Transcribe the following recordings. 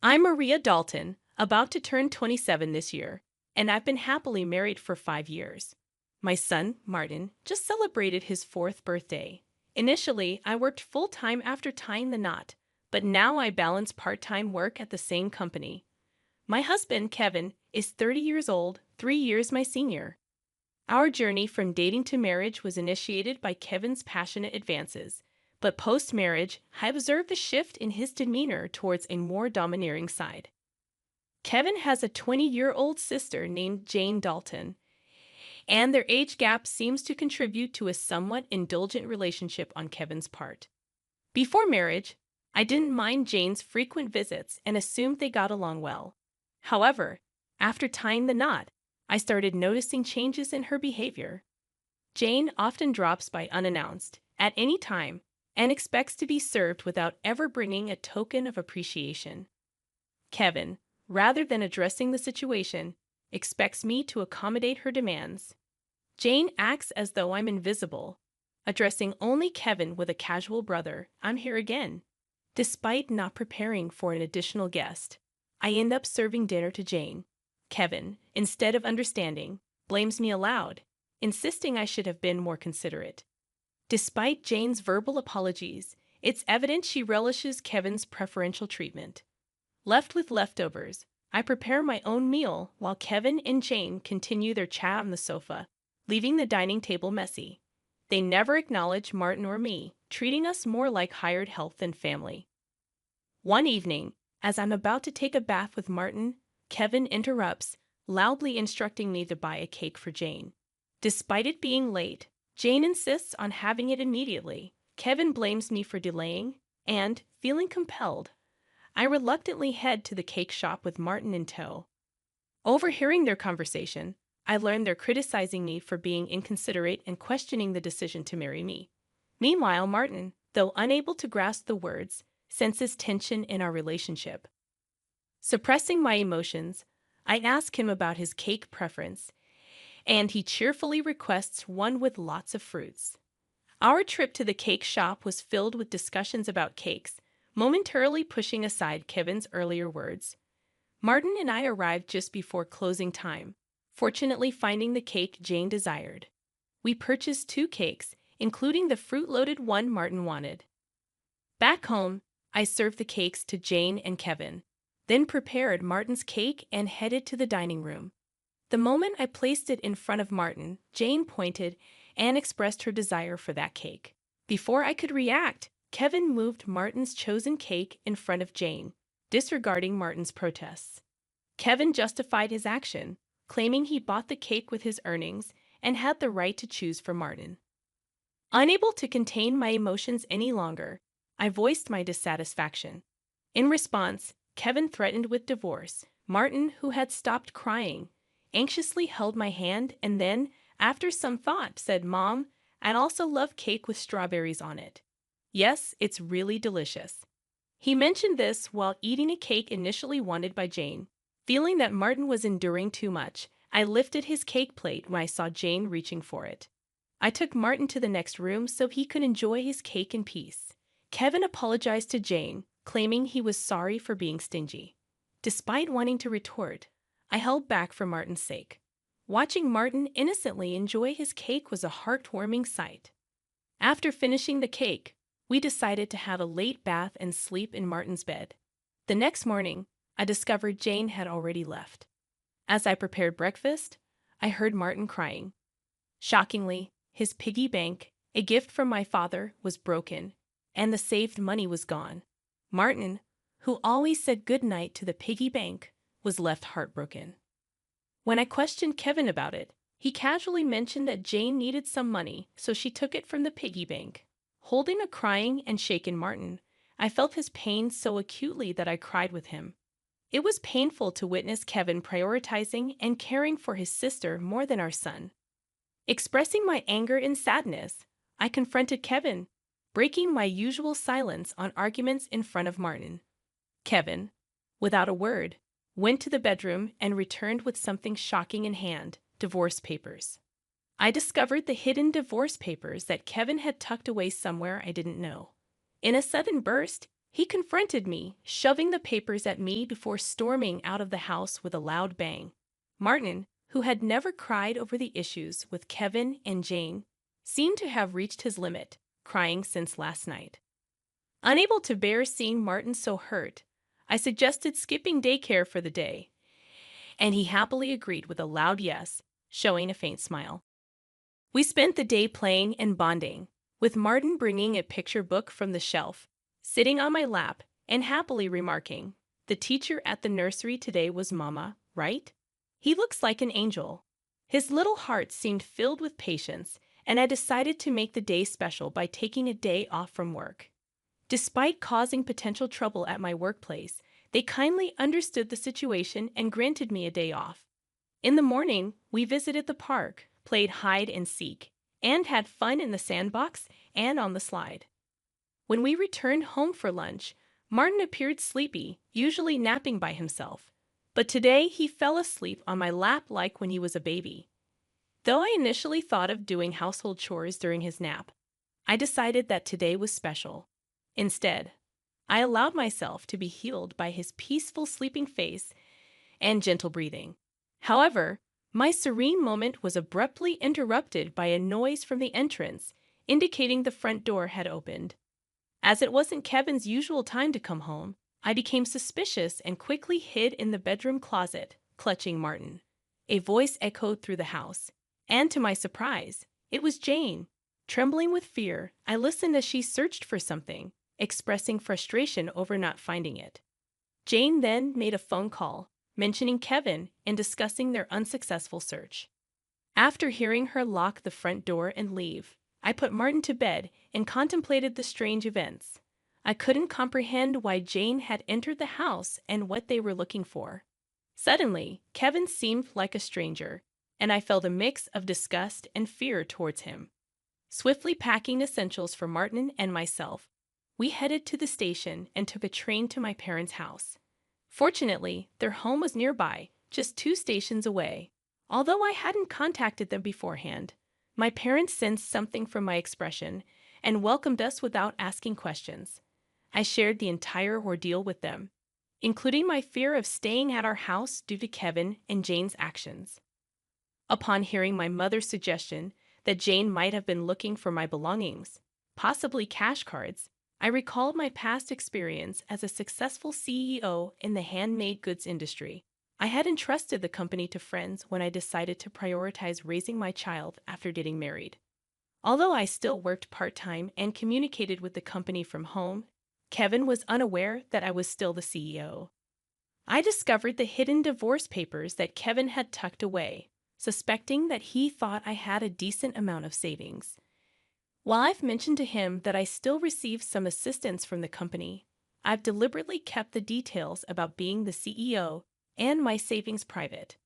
I'm Maria Dalton, about to turn 27 this year, and I've been happily married for 5 years. My son, Martin, just celebrated his fourth birthday. Initially, I worked full time after tying the knot, but now I balance part time work at the same company. My husband, Kevin, is 30 years old, 3 years my senior. Our journey from dating to marriage was initiated by Kevin's passionate advances, but post marriage, I observed a shift in his demeanor towards a more domineering side. Kevin has a 20-year-old sister named Jane Dalton, and their age gap seems to contribute to a somewhat indulgent relationship on Kevin's part. Before marriage, I didn't mind Jane's frequent visits and assumed they got along well. However, after tying the knot, I started noticing changes in her behavior. Jane often drops by unannounced, at any time, and expects to be served without ever bringing a token of appreciation. Kevin, rather than addressing the situation, expects me to accommodate her demands. Jane acts as though I'm invisible, addressing only Kevin with a casual "brother, I'm here again." Despite not preparing for an additional guest, I end up serving dinner to Jane. Kevin, instead of understanding, blames me aloud, insisting I should have been more considerate. Despite Jane's verbal apologies, it's evident she relishes Kevin's preferential treatment. Left with leftovers, I prepare my own meal while Kevin and Jane continue their chat on the sofa, leaving the dining table messy. They never acknowledge Martin or me, treating us more like hired help than family. One evening, as I'm about to take a bath with Martin, Kevin interrupts, loudly instructing me to buy a cake for Jane. Despite it being late, Jane insists on having it immediately. Kevin blames me for delaying, and, feeling compelled, I reluctantly head to the cake shop with Martin in tow. Overhearing their conversation, I learn they're criticizing me for being inconsiderate and questioning the decision to marry me. Meanwhile, Martin, though unable to grasp the words, senses tension in our relationship. Suppressing my emotions, I ask him about his cake preference, and he cheerfully requests one with lots of fruits. Our trip to the cake shop was filled with discussions about cakes, momentarily pushing aside Kevin's earlier words. Martin and I arrived just before closing time, fortunately finding the cake Jane desired. We purchased 2 cakes, including the fruit-loaded one Martin wanted. Back home, I served the cakes to Jane and Kevin, then prepared Martin's cake and headed to the dining room. The moment I placed it in front of Martin, Jane pointed and expressed her desire for that cake. Before I could react, Kevin moved Martin's chosen cake in front of Jane, disregarding Martin's protests. Kevin justified his action, claiming he bought the cake with his earnings and had the right to choose for Martin. Unable to contain my emotions any longer, I voiced my dissatisfaction. In response, Kevin threatened with divorce. Martin, who had stopped crying, anxiously held my hand and then, after some thought, said, "Mom, I'd also love cake with strawberries on it. Yes, it's really delicious." He mentioned this while eating a cake initially wanted by Jane. Feeling that Martin was enduring too much, I lifted his cake plate when I saw Jane reaching for it. I took Martin to the next room so he could enjoy his cake in peace. Kevin apologized to Jane, claiming he was sorry for being stingy. Despite wanting to retort, I held back for Martin's sake. Watching Martin innocently enjoy his cake was a heartwarming sight. After finishing the cake, we decided to have a late bath and sleep in Martin's bed. The next morning, I discovered Jane had already left. As I prepared breakfast, I heard Martin crying. Shockingly, his piggy bank, a gift from my father, was broken, and the saved money was gone. Martin, who always said goodnight to the piggy bank, was left heartbroken. When I questioned Kevin about it, he casually mentioned that Jane needed some money, so she took it from the piggy bank. Holding a crying and shaken Martin, I felt his pain so acutely that I cried with him. It was painful to witness Kevin prioritizing and caring for his sister more than our son. Expressing my anger and sadness, I confronted Kevin, breaking my usual silence on arguments in front of Martin. Kevin, without a word, went to the bedroom and returned with something shocking in hand: divorce papers. I discovered the hidden divorce papers that Kevin had tucked away somewhere I didn't know. In a sudden burst, He confronted me, shoving the papers at me before storming out of the house with a loud bang. Martin, who had never cried over the issues with Kevin and Jane, seemed to have reached his limit, crying since last night. Unable to bear seeing Martin so hurt, I suggested skipping daycare for the day, and he happily agreed with a loud yes, showing a faint smile. We spent the day playing and bonding, with Martin bringing a picture book from the shelf, sitting on my lap, and happily remarking, "The teacher at the nursery today was Mama, right? He looks like an angel." His little heart seemed filled with patience, and I decided to make the day special by taking a day off from work. Despite causing potential trouble at my workplace, they kindly understood the situation and granted me a day off. In the morning, we visited the park, played hide and seek, and had fun in the sandbox and on the slide. When we returned home for lunch, Martin appeared sleepy, usually napping by himself. But today he fell asleep on my lap like when he was a baby. Though I initially thought of doing household chores during his nap, I decided that today was special. Instead, I allowed myself to be healed by his peaceful sleeping face and gentle breathing. However, my serene moment was abruptly interrupted by a noise from the entrance, indicating the front door had opened. As it wasn't Kevin's usual time to come home, I became suspicious and quickly hid in the bedroom closet, clutching Martin. A voice echoed through the house, and to my surprise, it was Jane. Trembling with fear, I listened as she searched for something, expressing frustration over not finding it. Jane then made a phone call, mentioning Kevin and discussing their unsuccessful search. After hearing her lock the front door and leave, I put Martin to bed and contemplated the strange events. I couldn't comprehend why Jane had entered the house and what they were looking for. Suddenly, Kevin seemed like a stranger, and I felt a mix of disgust and fear towards him. Swiftly packing essentials for Martin and myself, we headed to the station and took a train to my parents' house. Fortunately, their home was nearby, just 2 stations away. Although I hadn't contacted them beforehand, my parents sensed something from my expression and welcomed us without asking questions. I shared the entire ordeal with them, including my fear of staying at our house due to Kevin and Jane's actions. Upon hearing my mother's suggestion that Jane might have been looking for my belongings, possibly cash cards, I recalled my past experience as a successful CEO in the handmade goods industry. I had entrusted the company to friends when I decided to prioritize raising my child after getting married. Although I still worked part-time and communicated with the company from home, Kevin was unaware that I was still the CEO. I discovered the hidden divorce papers that Kevin had tucked away, suspecting that he thought I had a decent amount of savings. While I've mentioned to him that I still receive some assistance from the company, I've deliberately kept the details about being the CEO and my savings private.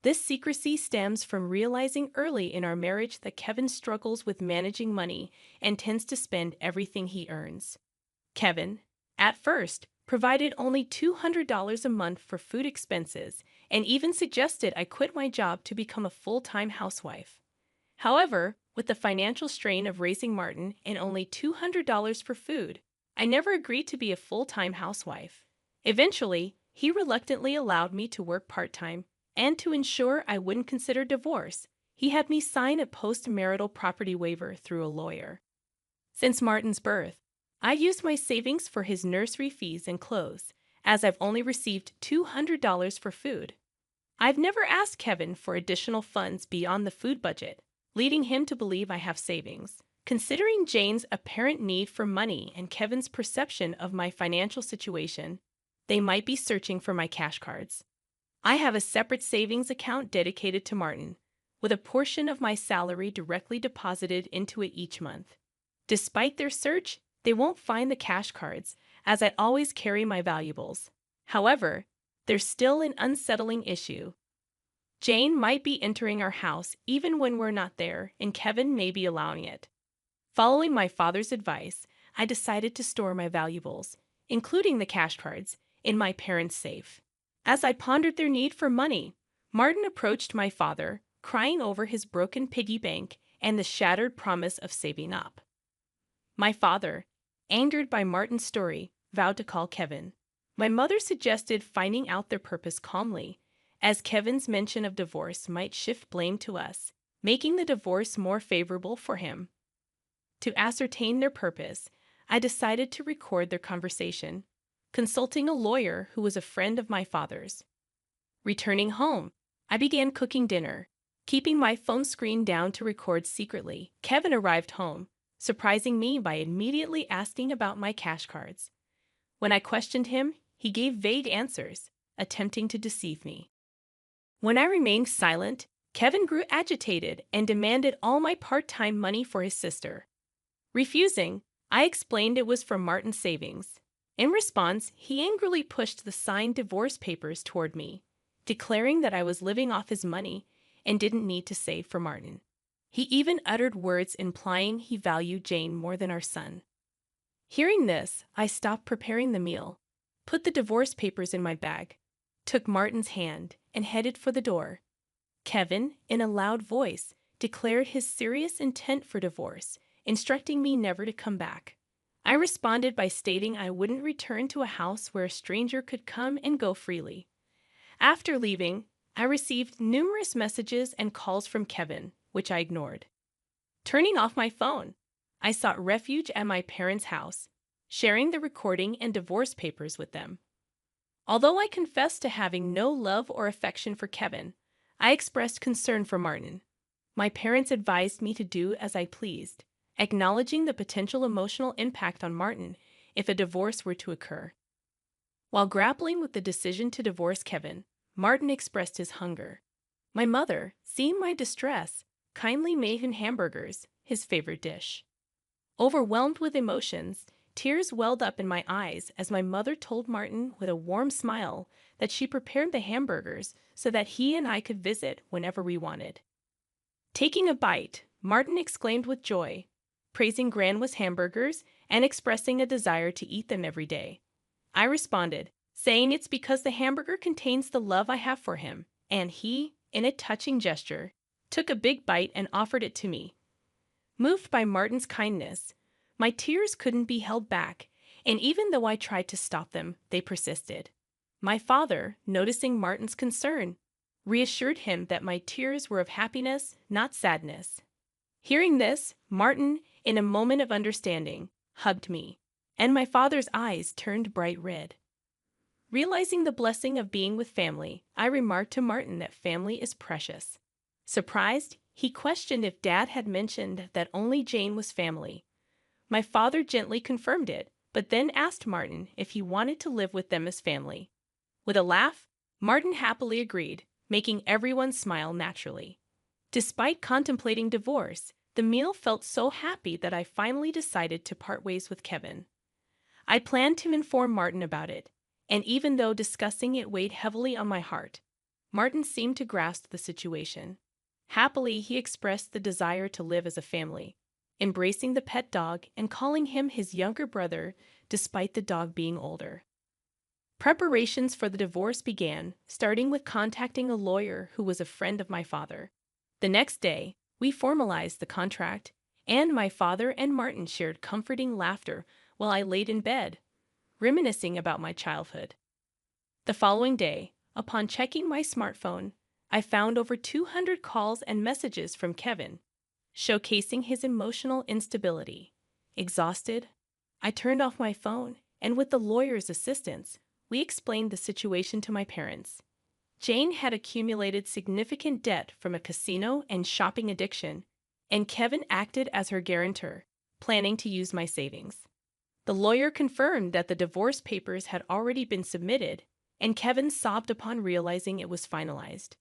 This secrecy stems from realizing early in our marriage that Kevin struggles with managing money and tends to spend everything he earns. Kevin, at first, provided only $200 a month for food expenses and even suggested I quit my job to become a full-time housewife. However, with the financial strain of raising Martin and only $200 for food, I never agreed to be a full-time housewife. Eventually, he reluctantly allowed me to work part-time, and to ensure I wouldn't consider divorce, he had me sign a post-marital property waiver through a lawyer. Since Martin's birth, I used my savings for his nursery fees and clothes, as I've only received $200 for food. I've never asked Kevin for additional funds beyond the food budget, leading him to believe I have savings. Considering Jane's apparent need for money and Kevin's perception of my financial situation, they might be searching for my cash cards. I have a separate savings account dedicated to Martin, with a portion of my salary directly deposited into it each month. Despite their search, they won't find the cash cards, as I always carry my valuables. However, there's still an unsettling issue. Jane might be entering our house even when we're not there, and Kevin may be allowing it. Following my father's advice, I decided to store my valuables, including the cash cards, in my parents' safe. As I pondered their need for money, Martin approached my father, crying over his broken piggy bank and the shattered promise of saving up. My father, angered by Martin's story, vowed to call Kevin. My mother suggested finding out their purpose calmly, as Kevin's mention of divorce might shift blame to us, making the divorce more favorable for him. To ascertain their purpose, I decided to record their conversation, consulting a lawyer who was a friend of my father's. Returning home, I began cooking dinner, keeping my phone screen down to record secretly. Kevin arrived home, surprising me by immediately asking about my cash cards. When I questioned him, he gave vague answers, attempting to deceive me. When I remained silent, Kevin grew agitated and demanded all my part-time money for his sister. Refusing, I explained it was from Martin's savings. In response, he angrily pushed the signed divorce papers toward me, declaring that I was living off his money and didn't need to save for Martin. He even uttered words implying he valued Jane more than our son. Hearing this, I stopped preparing the meal, put the divorce papers in my bag, took Martin's hand, and headed for the door. Kevin, in a loud voice, declared his serious intent for divorce, instructing me never to come back. I responded by stating I wouldn't return to a house where a stranger could come and go freely. After leaving, I received numerous messages and calls from Kevin, which I ignored. Turning off my phone, I sought refuge at my parents' house, sharing the recording and divorce papers with them. Although I confessed to having no love or affection for Kevin, I expressed concern for Martin. My parents advised me to do as I pleased, acknowledging the potential emotional impact on Martin if a divorce were to occur. While grappling with the decision to divorce Kevin, Martin expressed his hunger. My mother, seeing my distress, kindly made him hamburgers, his favorite dish. Overwhelmed with emotions, tears welled up in my eyes as my mother told Martin with a warm smile that she prepared the hamburgers so that he and I could visit whenever we wanted. Taking a bite, Martin exclaimed with joy, praising Grandma's hamburgers and expressing a desire to eat them every day. I responded, saying it's because the hamburger contains the love I have for him, and he, in a touching gesture, took a big bite and offered it to me. Moved by Martin's kindness, my tears couldn't be held back, and even though I tried to stop them, they persisted. My father, noticing Martin's concern, reassured him that my tears were of happiness, not sadness. Hearing this, Martin, in a moment of understanding, hugged me, and my father's eyes turned bright red. Realizing the blessing of being with family, I remarked to Martin that family is precious. Surprised, he questioned if Dad had mentioned that only Jane was family. My father gently confirmed it, but then asked Martin if he wanted to live with them as family. With a laugh, Martin happily agreed, making everyone smile naturally. Despite contemplating divorce, the meal felt so happy that I finally decided to part ways with Kevin. I planned to inform Martin about it, and even though discussing it weighed heavily on my heart, Martin seemed to grasp the situation. Happily, he expressed the desire to live as a family, embracing the pet dog and calling him his younger brother despite the dog being older. Preparations for the divorce began, starting with contacting a lawyer who was a friend of my father. The next day, we formalized the contract, and my father and Martin shared comforting laughter while I laid in bed, reminiscing about my childhood. The following day, upon checking my smartphone, I found over 200 calls and messages from Kevin, showcasing his emotional instability. Exhausted, I turned off my phone, and with the lawyer's assistance, we explained the situation to my parents. Jane had accumulated significant debt from a casino and shopping addiction, and Kevin acted as her guarantor, planning to use my savings. The lawyer confirmed that the divorce papers had already been submitted, and Kevin sobbed upon realizing it was finalized.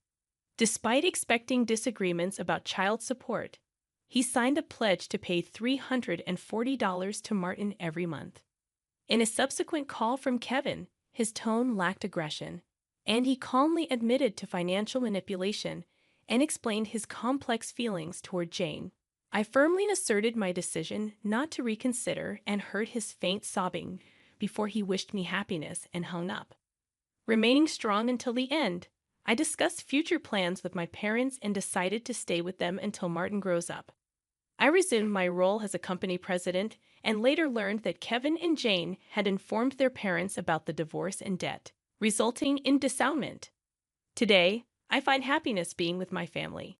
Despite expecting disagreements about child support, he signed a pledge to pay $340 to Martin every month. In a subsequent call from Kevin, his tone lacked aggression, and he calmly admitted to financial manipulation and explained his complex feelings toward Jane. I firmly asserted my decision not to reconsider and heard his faint sobbing before he wished me happiness and hung up. Remaining strong until the end, I discussed future plans with my parents and decided to stay with them until Martin grows up. I resumed my role as a company president and later learned that Kevin and Jane had informed their parents about the divorce and debt, resulting in dissownment. Today, I find happiness being with my family.